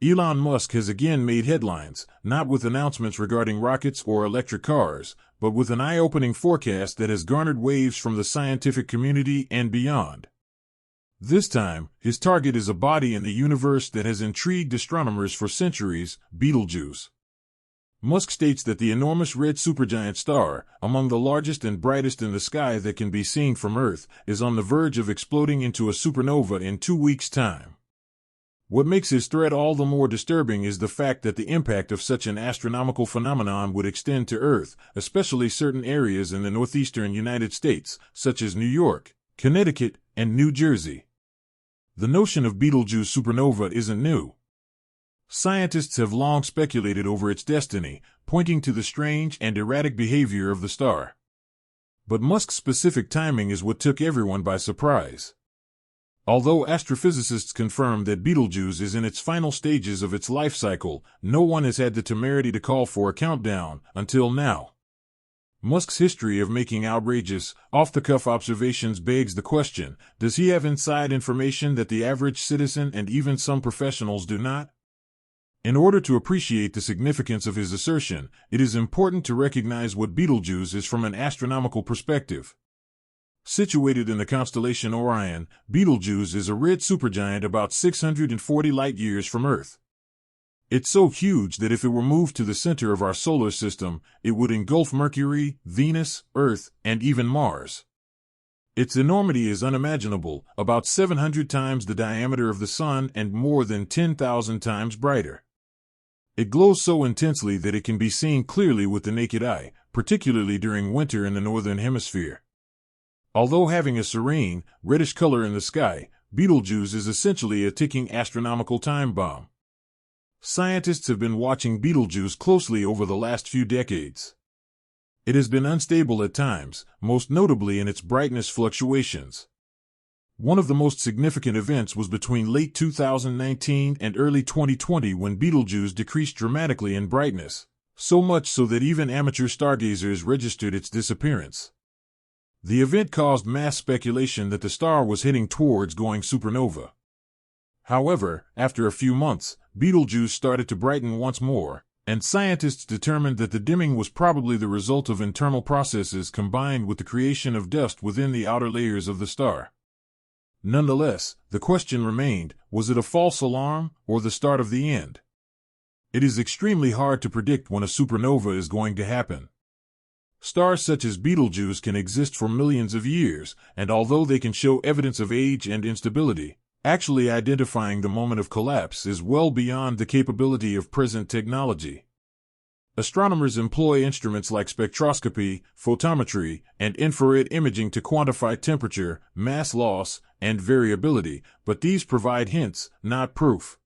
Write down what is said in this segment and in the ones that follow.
Elon Musk has again made headlines, not with announcements regarding rockets or electric cars, but with an eye-opening forecast that has garnered waves from the scientific community and beyond. This time, his target is a body in the universe that has intrigued astronomers for centuries, Betelgeuse. Musk states that the enormous red supergiant star, among the largest and brightest in the sky that can be seen from Earth, is on the verge of exploding into a supernova in 2 weeks' time. What makes his threat all the more disturbing is the fact that the impact of such an astronomical phenomenon would extend to Earth, especially certain areas in the northeastern United States, such as New York, Connecticut, and New Jersey. The notion of Betelgeuse supernova isn't new. Scientists have long speculated over its destiny, pointing to the strange and erratic behavior of the star. But Musk's specific timing is what took everyone by surprise. Although astrophysicists confirm that Betelgeuse is in its final stages of its life cycle, no one has had the temerity to call for a countdown until now. Musk's history of making outrageous, off-the-cuff observations begs the question, does he have inside information that the average citizen and even some professionals do not? In order to appreciate the significance of his assertion, it is important to recognize what Betelgeuse is from an astronomical perspective. Situated in the constellation Orion, Betelgeuse is a red supergiant about 640 light-years from Earth. It's so huge that if it were moved to the center of our solar system, it would engulf Mercury, Venus, Earth, and even Mars. Its enormity is unimaginable, about 700 times the diameter of the Sun and more than 10,000 times brighter. It glows so intensely that it can be seen clearly with the naked eye, particularly during winter in the northern hemisphere. Although having a serene, reddish color in the sky, Betelgeuse is essentially a ticking astronomical time bomb. Scientists have been watching Betelgeuse closely over the last few decades. It has been unstable at times, most notably in its brightness fluctuations. One of the most significant events was between late 2019 and early 2020 when Betelgeuse decreased dramatically in brightness, so much so that even amateur stargazers registered its disappearance. The event caused mass speculation that the star was heading towards going supernova. However, after a few months, Betelgeuse started to brighten once more, and scientists determined that the dimming was probably the result of internal processes combined with the creation of dust within the outer layers of the star. Nonetheless, the question remained, was it a false alarm or the start of the end? It is extremely hard to predict when a supernova is going to happen. Stars such as Betelgeuse can exist for millions of years, and although they can show evidence of age and instability, actually identifying the moment of collapse is well beyond the capability of present technology. Astronomers employ instruments like spectroscopy, photometry, and infrared imaging to quantify temperature, mass loss, and variability, but these provide hints, not proof.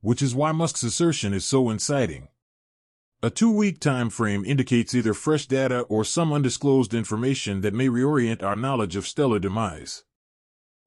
Which is why Musk's assertion is so inciting. A 2-week time frame indicates either fresh data or some undisclosed information that may reorient our knowledge of stellar demise.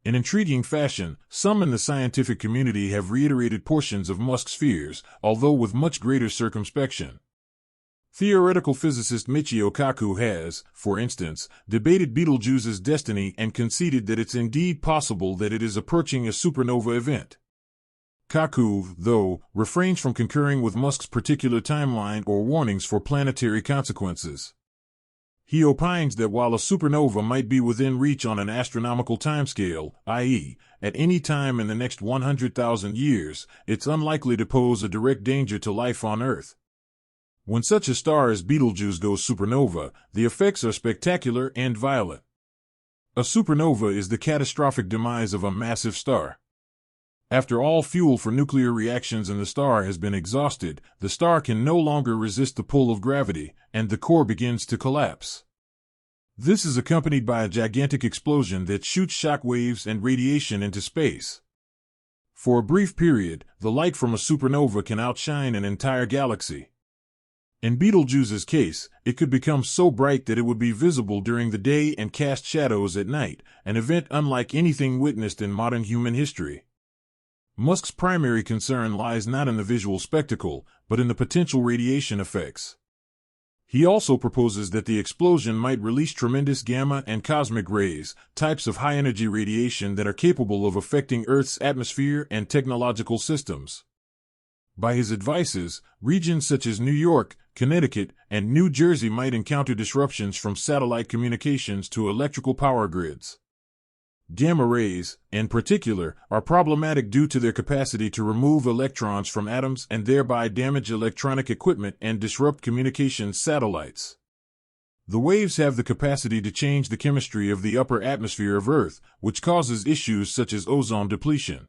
In intriguing fashion, some in the scientific community have reiterated portions of Musk's fears, although with much greater circumspection. Theoretical physicist Michio Kaku has, for instance, debated Betelgeuse's destiny and conceded that it's indeed possible that it is approaching a supernova event. Kaku, though, refrains from concurring with Musk's particular timeline or warnings for planetary consequences. He opines that while a supernova might be within reach on an astronomical timescale, i.e., at any time in the next 100,000 years, it's unlikely to pose a direct danger to life on Earth. When such a star as Betelgeuse goes supernova, the effects are spectacular and violent. A supernova is the catastrophic demise of a massive star. After all fuel for nuclear reactions in the star has been exhausted, the star can no longer resist the pull of gravity, and the core begins to collapse. This is accompanied by a gigantic explosion that shoots shock waves and radiation into space. For a brief period, the light from a supernova can outshine an entire galaxy. In Betelgeuse's case, it could become so bright that it would be visible during the day and cast shadows at night, an event unlike anything witnessed in modern human history. Musk's primary concern lies not in the visual spectacle, but in the potential radiation effects. He also proposes that the explosion might release tremendous gamma and cosmic rays, types of high-energy radiation that are capable of affecting Earth's atmosphere and technological systems. By his advices, regions such as New York, Connecticut, and New Jersey might encounter disruptions from satellite communications to electrical power grids. Gamma rays, in particular, are problematic due to their capacity to remove electrons from atoms and thereby damage electronic equipment and disrupt communications satellites. The waves have the capacity to change the chemistry of the upper atmosphere of Earth, which causes issues such as ozone depletion.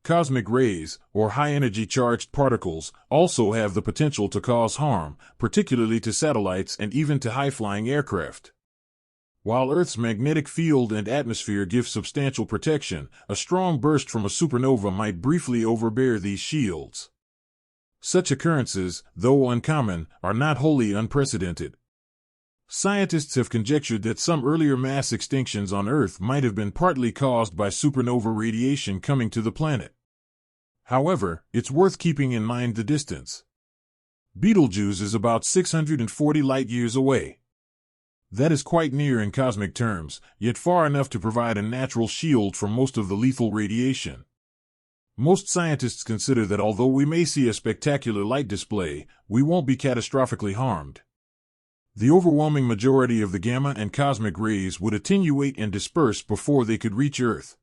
Cosmic rays, or high-energy charged particles, also have the potential to cause harm, particularly to satellites and even to high-flying aircraft. While Earth's magnetic field and atmosphere give substantial protection, a strong burst from a supernova might briefly overbear these shields. Such occurrences, though uncommon, are not wholly unprecedented. Scientists have conjectured that some earlier mass extinctions on Earth might have been partly caused by supernova radiation coming to the planet. However, it's worth keeping in mind the distance. Betelgeuse is about 640 light-years away. That is quite near in cosmic terms, yet far enough to provide a natural shield from most of the lethal radiation. Most scientists consider that although we may see a spectacular light display, we won't be catastrophically harmed. The overwhelming majority of the gamma and cosmic rays would attenuate and disperse before they could reach Earth.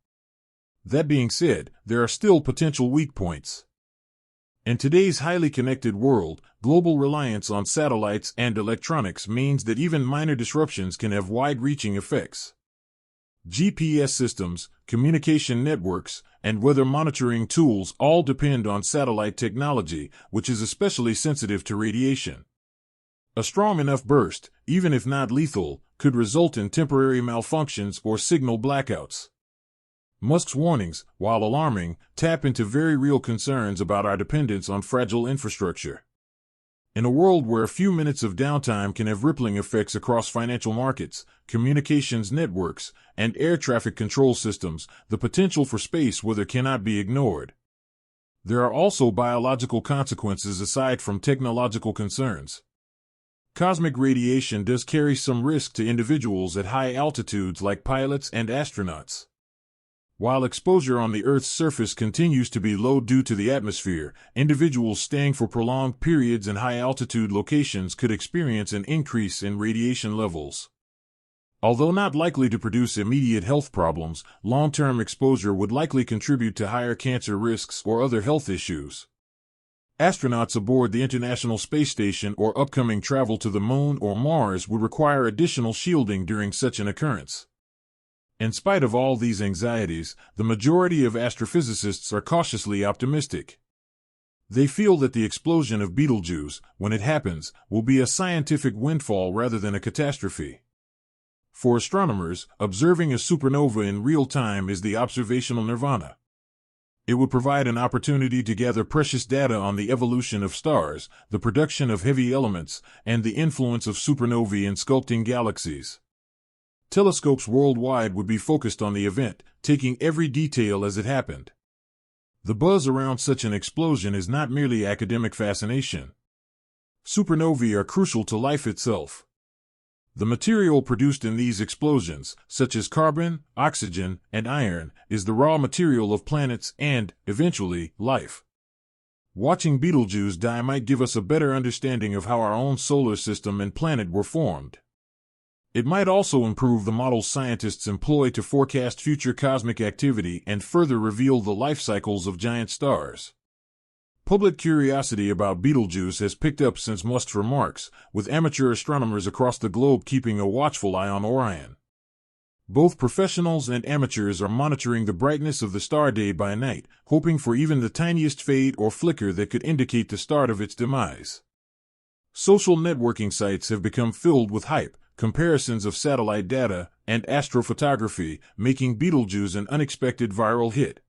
That being said, there are still potential weak points. In today's highly connected world, global reliance on satellites and electronics means that even minor disruptions can have wide-reaching effects. GPS systems, communication networks, and weather monitoring tools all depend on satellite technology, which is especially sensitive to radiation. A strong enough burst, even if not lethal, could result in temporary malfunctions or signal blackouts. Musk's warnings, while alarming, tap into very real concerns about our dependence on fragile infrastructure. In a world where a few minutes of downtime can have rippling effects across financial markets, communications networks, and air traffic control systems, the potential for space weather cannot be ignored. There are also biological consequences aside from technological concerns. Cosmic radiation does carry some risk to individuals at high altitudes like pilots and astronauts. While exposure on the Earth's surface continues to be low due to the atmosphere, individuals staying for prolonged periods in high-altitude locations could experience an increase in radiation levels. Although not likely to produce immediate health problems, long-term exposure would likely contribute to higher cancer risks or other health issues. Astronauts aboard the International Space Station or upcoming travel to the Moon or Mars would require additional shielding during such an occurrence. In spite of all these anxieties, the majority of astrophysicists are cautiously optimistic. They feel that the explosion of Betelgeuse, when it happens, will be a scientific windfall rather than a catastrophe. For astronomers, observing a supernova in real time is the observational nirvana. It would provide an opportunity to gather precious data on the evolution of stars, the production of heavy elements, and the influence of supernovae in sculpting galaxies. Telescopes worldwide would be focused on the event, taking every detail as it happened. The buzz around such an explosion is not merely academic fascination. Supernovae are crucial to life itself. The material produced in these explosions, such as carbon, oxygen, and iron, is the raw material of planets and, eventually, life. Watching Betelgeuse die might give us a better understanding of how our own solar system and planet were formed. It might also improve the models scientists employ to forecast future cosmic activity and further reveal the life cycles of giant stars. Public curiosity about Betelgeuse has picked up since Musk's remarks, with amateur astronomers across the globe keeping a watchful eye on Orion. Both professionals and amateurs are monitoring the brightness of the star day by night, hoping for even the tiniest fade or flicker that could indicate the start of its demise. Social networking sites have become filled with hype, comparisons of satellite data, and astrophotography, making Betelgeuse an unexpected viral hit.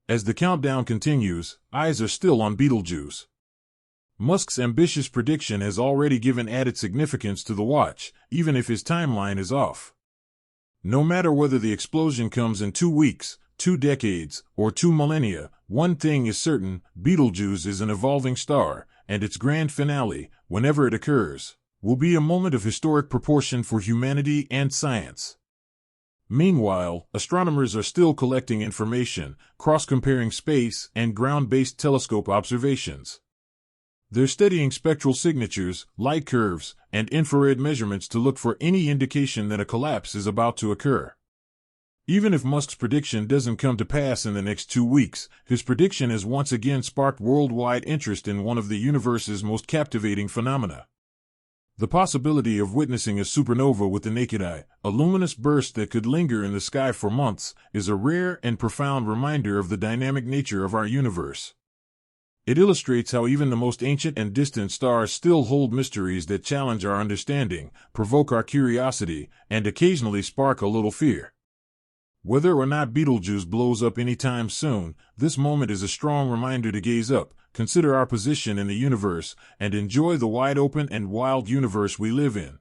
As the countdown continues, eyes are still on Betelgeuse. Musk's ambitious prediction has already given added significance to the watch, even if his timeline is off. No matter whether the explosion comes in 2 weeks, 2 decades, or 2 millennia, one thing is certain: Betelgeuse is an evolving star, and its grand finale, whenever it occurs, will be a moment of historic proportion for humanity and science. Meanwhile, astronomers are still collecting information, cross-comparing space and ground-based telescope observations. They're studying spectral signatures, light curves, and infrared measurements to look for any indication that a collapse is about to occur. Even if Musk's prediction doesn't come to pass in the next 2 weeks, his prediction has once again sparked worldwide interest in one of the universe's most captivating phenomena. The possibility of witnessing a supernova with the naked eye, a luminous burst that could linger in the sky for months, is a rare and profound reminder of the dynamic nature of our universe. It illustrates how even the most ancient and distant stars still hold mysteries that challenge our understanding, provoke our curiosity, and occasionally spark a little fear. Whether or not Betelgeuse blows up anytime soon, this moment is a strong reminder to gaze up, consider our position in the universe, and enjoy the wide open and wild universe we live in.